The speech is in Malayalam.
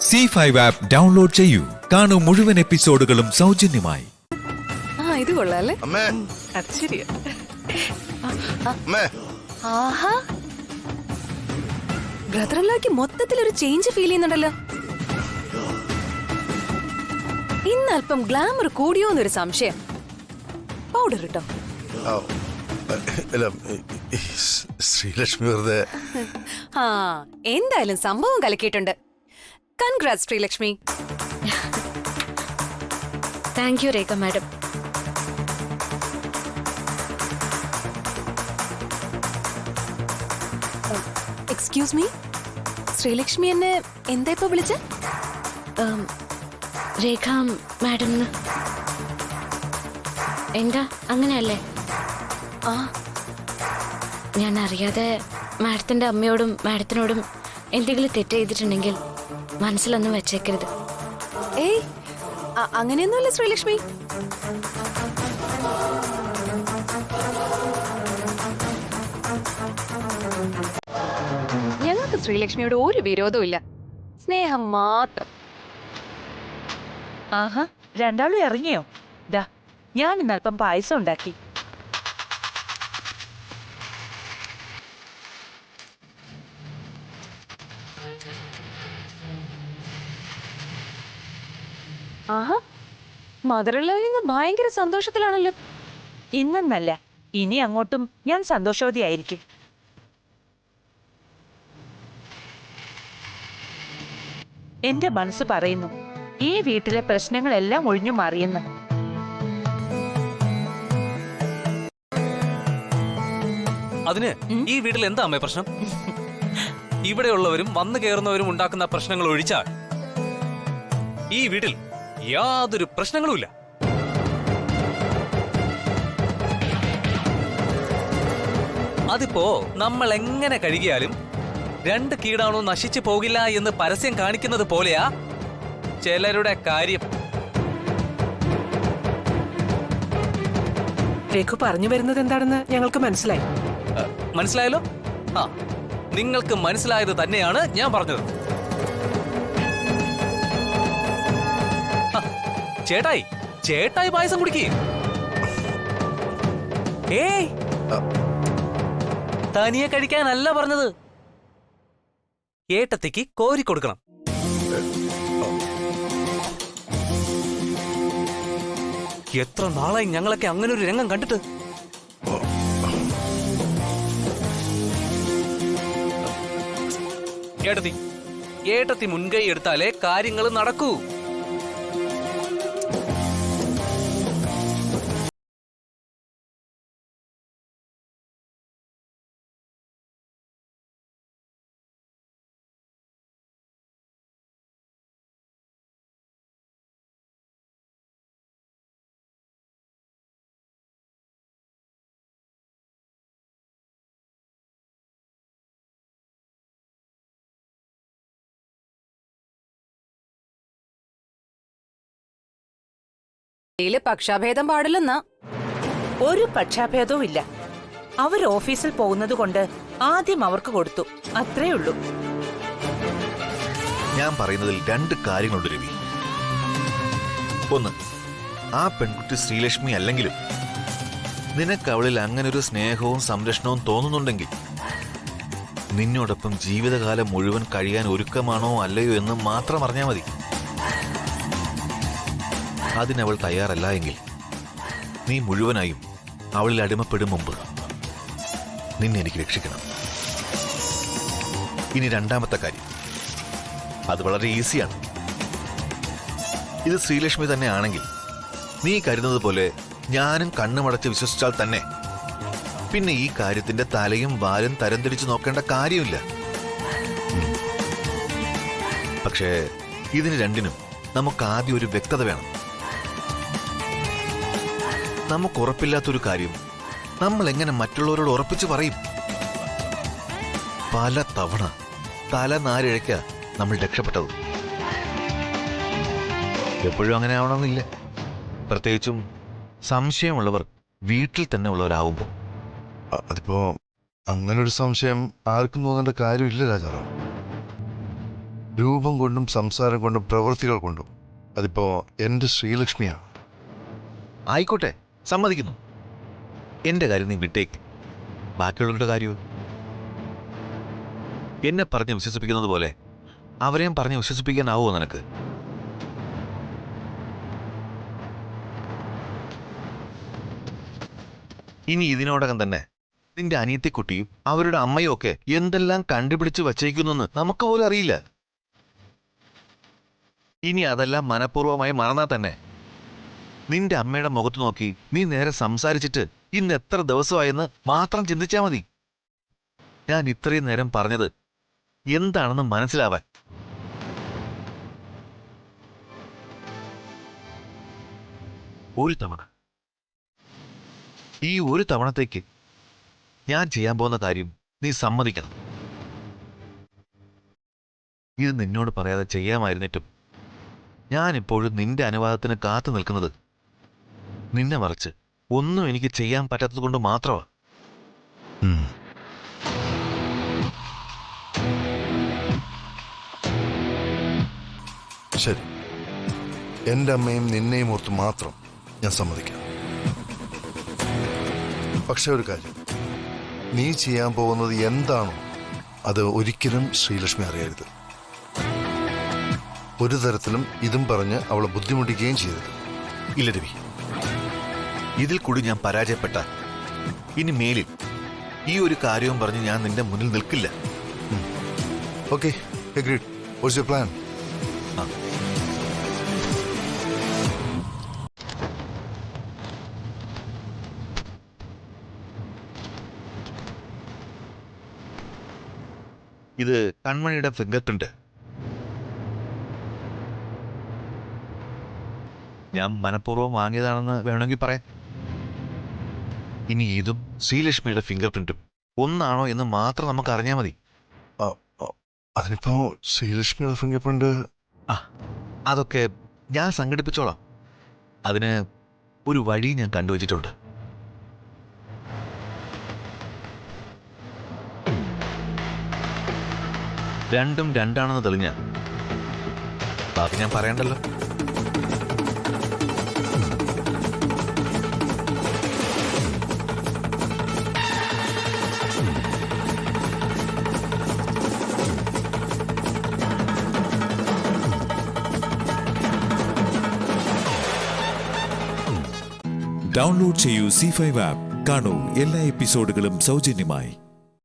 C5 ആപ്പ് ഡൗൺലോഡ് ചെയ്യൂ. കാണൂ മുഴുവൻ എപ്പിസോഡുകളും സൗജന്യമായി. ഇത് കൊള്ളാല്ലേ? അത് ശരിയാ. ആഹാ, ബ്രദറിലേക്ക് മൊത്തത്തിലൊരു ചേഞ്ച് ഫീൽ ചെയ്യുന്നുണ്ടല്ലോ. ഇന്ന് അല്പം ഗ്ലാമർ കൂടിയോന്നൊരു സംശയം. പൗഡർ ഇട്ടോ? ശ്രീലക്ഷ്മി വെറുതെ. ആ, എന്തായാലും സംഭവം കലക്കിയിട്ടുണ്ട്. Congrats Sreelakshmi. Thank you Rekha madam. Excuse me, Sreelakshmi എന്നെ എന്താ ഇപ്പൊ വിളിച്ച? രേഖ മാഡം. എന്താ അങ്ങനെയല്ലേ? ആ, ഞാൻ അറിയാതെ മാഡത്തിന്റെ അമ്മയോടും മാഡത്തിനോടും എന്തെങ്കിലും തെറ്റ് ചെയ്തിട്ടുണ്ടെങ്കിൽ മനസ്സിലൊന്നും വെച്ചേക്കരുത്. ഏയ്, അങ്ങനെയൊന്നുമല്ല ശ്രീലക്ഷ്മി. ഞങ്ങൾക്ക് ശ്രീലക്ഷ്മിയോട് ഒരു വിരോധവും ഇല്ല, സ്നേഹം മാത്രം. ആഹാ, രണ്ടാളും ഇറങ്ങിയോ? ദാ ഞാൻ ഇന്നൽപ്പം പായസം ഉണ്ടാക്കി. ആഹാ, മദറുള്ള ഭയങ്കര സന്തോഷത്തിലാണല്ലോ. ഇന്നെന്നല്ല, ഇനി അങ്ങോട്ടും ഞാൻ സന്തോഷവതിയായിരിക്കും. എന്റെ മനസ്സ് പറയുന്നു, ഈ വീട്ടിലെ പ്രശ്നങ്ങളെല്ലാം ഒഴിഞ്ഞു മാറിയെന്ന്. അതിന് ഈ വീട്ടിൽ എന്താ അമ്മേ പ്രശ്നം? ഇവിടെയുള്ളവരും വന്നു കയറുന്നവരും ഉണ്ടാക്കുന്ന പ്രശ്നങ്ങൾ ഒഴിച്ചാൽ ഈ വീട്ടിൽ യാതൊരു പ്രശ്നങ്ങളുമില്ല. അതിപ്പോ നമ്മൾ എങ്ങനെ കഴുകിയാലും രണ്ട് കീടാണു നശിച്ചു പോകില്ല എന്ന് പരസ്യം കാണിക്കുന്നത് പോലെയാ ചിലരുടെ കാര്യം. രഘു പറഞ്ഞു വരുന്നത് എന്താണെന്ന് ഞങ്ങൾക്ക് മനസ്സിലായി. മനസ്സിലായല്ലോ? ആ, നിങ്ങൾക്ക് മനസ്സിലായത് തന്നെയാണ് ഞാൻ പറഞ്ഞത്. ചേട്ടായി, ചേട്ടായി പായസം കുടിക്കേ. ഏയ്, തനിയെ കഴിക്കാനല്ല പറഞ്ഞത്, ഏട്ടത്തിക്ക് കോരി കൊടുക്കണം. എത്ര നാളായി ഞങ്ങളൊക്കെ അങ്ങനെ ഒരു രംഗം കണ്ടിട്ട്. ഏട്ടത്തി, ഏട്ടത്തി മുൻകൈ എടുത്താലേ കാര്യങ്ങൾ നടക്കൂ. പക്ഷാഭേദം പാടില്ലെന്നാ. ഒരു പക്ഷാഭേദവും ഇല്ല. അവർ ഓഫീസിൽ പോകുന്നത് കൊണ്ട് ആദ്യം അവർക്ക് കൊടുത്തു, അത്രേ ഉള്ളൂ. ഞാൻ പറയുന്നതിൽ രണ്ട് കാര്യങ്ങളുണ്ട് രവി. ഒന്ന്, ആ പെൺകുട്ടി ശ്രീലക്ഷ്മി അല്ലെങ്കിലും നിനക്ക് അവളിൽ അങ്ങനെ ഒരു സ്നേഹവും സംരക്ഷണവും തോന്നുന്നുണ്ടെങ്കിൽ നിന്നോടൊപ്പം ജീവിതകാലം മുഴുവൻ കഴിയാൻ ഒരുക്കമാണോ അല്ലയോ എന്ന് മാത്രം അറിഞ്ഞാൽ മതി. അതിനവൾ തയ്യാറല്ല എങ്കിൽ നീ മുഴുവനായും അവളിൽ അടിമപ്പെടും മുമ്പ് നിന്നെ എനിക്ക് രക്ഷിക്കണം. ഇനി രണ്ടാമത്തെ കാര്യം, അത് വളരെ ഈസിയാണ്. ഇത് ശ്രീലക്ഷ്മി തന്നെ ആണെങ്കിൽ നീ കരുതുന്നത് പോലെ ഞാനും കണ്ണുമടച്ച് വിശ്വസിച്ചാൽ തന്നെ പിന്നെ ഈ കാര്യത്തിന്റെ തലയും വാലും തരംതിരിച്ചു നോക്കേണ്ട കാര്യമില്ല. പക്ഷേ ഇതിന് രണ്ടിനും നമുക്ക് ആദ്യം ഒരു വ്യക്തത വേണം. നമുക്ക് ഉറപ്പില്ലാത്തൊരു കാര്യം നമ്മൾ എങ്ങനെ മറ്റുള്ളവരോട് ഉറപ്പിച്ച് പറയും? പല തവണ തല നാരിഴയ്ക്ക നമ്മൾ രക്ഷപ്പെട്ടത്. എപ്പോഴും അങ്ങനെ ആവണമെന്നില്ല, പ്രത്യേകിച്ചും സംശയമുള്ളവർ വീട്ടിൽ തന്നെ ഉള്ളവരാവുമ്പോൾ. അതിപ്പോ അങ്ങനൊരു സംശയം ആർക്കും തോന്നേണ്ട കാര്യമില്ല രാജാറാം. രൂപം കൊണ്ടും സംസാരം കൊണ്ടും പ്രവൃത്തികൾ കൊണ്ടും അതിപ്പോ എൻ്റെ ശ്രീലക്ഷ്മിയാണ്. ആയിക്കോട്ടെ, സമ്മതിക്കുന്നു. എന്റെ കാര്യം നീ വിട്ടേക്ക്. ബാക്കിയുള്ളവരുടെ കാര്യവും എന്നെ പറഞ്ഞ് വിശ്വസിപ്പിക്കുന്നത് പോലെ അവരെയും പറഞ്ഞ് വിശ്വസിപ്പിക്കാനാവോ നിനക്ക്? ഇനി ഇതിനോടകം തന്നെ നിന്റെ അനിയത്തിക്കുട്ടിയും അവരുടെ അമ്മയും ഒക്കെ എന്തെല്ലാം കണ്ടുപിടിച്ച് വച്ചേക്കുന്നെന്ന് നമുക്ക് പോലും അറിയില്ല. ഇനി അതെല്ലാം മനഃപൂർവ്വമായി മറന്നാൽ തന്നെ നിന്റെ അമ്മയുടെ മുഖത്ത് നോക്കി നീ നേരെ സംസാരിച്ചിട്ട് ഇന്ന് എത്ര ദിവസമായെന്ന് മാത്രം ചിന്തിച്ചാൽ മതി. ഞാൻ ഇത്രയും നേരം പറഞ്ഞത് എന്താണെന്ന് മനസ്സിലാവാൻ. ഒരു തവണ, ഈ ഒരു തവണത്തേക്ക് ഞാൻ ചെയ്യാൻ പോകുന്ന കാര്യം നീ സമ്മതിക്കണം. ഇത് നിന്നോട് പറയാതെ ചെയ്യാമായിരുന്നിട്ടും ഞാനിപ്പോഴും നിന്റെ അനുവാദത്തിന് കാത്തു നിൽക്കുന്നത് നിന്നെ മറിച്ച് ഒന്നും എനിക്ക് ചെയ്യാൻ പറ്റാത്തത് കൊണ്ട് മാത്രമാണ്. ശരി, എൻ്റെ അമ്മയും നിന്നെയും ഓർത്ത് മാത്രം ഞാൻ സമ്മതിക്കാം. പക്ഷെ ഒരു കാര്യം, നീ ചെയ്യാൻ പോകുന്നത് എന്താണോ അത് ഒരിക്കലും ശ്രീലക്ഷ്മി അറിയരുത്. ഒരു തരത്തിലും ഇതും പറഞ്ഞ് അവളെ ബുദ്ധിമുട്ടിക്കുകയും ചെയ്യരുത്. ഇല്ല രവി, ഇതിൽ കൂടി ഞാൻ പരാജയപ്പെട്ട ഇനി മേലിൽ ഈ ഒരു കാര്യവും പറഞ്ഞ് ഞാൻ നിന്റെ മുന്നിൽ നിൽക്കില്ല. Okay, agreed. What's your plan? ഇത് കൺമണിയുടെ ഫിംഗർ പ്രിന്റ്. ഞാൻ മനഃപൂർവ്വം വാങ്ങിയതാണെന്ന് വേണമെങ്കിൽ പറയാം. ഇനി ഇതും ശ്രീലക്ഷ്മിയുടെ ഫിംഗർ പ്രിന്റും ഒന്നാണോ എന്ന് മാത്രം നമുക്ക് അറിഞ്ഞാൽ മതി. അതിനിപ്പോ ശ്രീലക്ഷ്മിയുടെ ഫിംഗർ പ്രിന്റ് അതൊക്കെ ഞാൻ സംഘടിപ്പിച്ചോളാം. അതിന് ഒരു വഴി ഞാൻ കണ്ടുവച്ചിട്ടുണ്ട്. രണ്ടും രണ്ടാണെന്ന് തെളിഞ്ഞ ബാക്കി ഞാൻ പറയണ്ടല്ലോ. ഡൗൺലോഡ് ചെയ്യൂ C5 ആപ്പ്. കാണൂ എല്ലാ എപ്പിസോഡുകളും സൗജന്യമായി.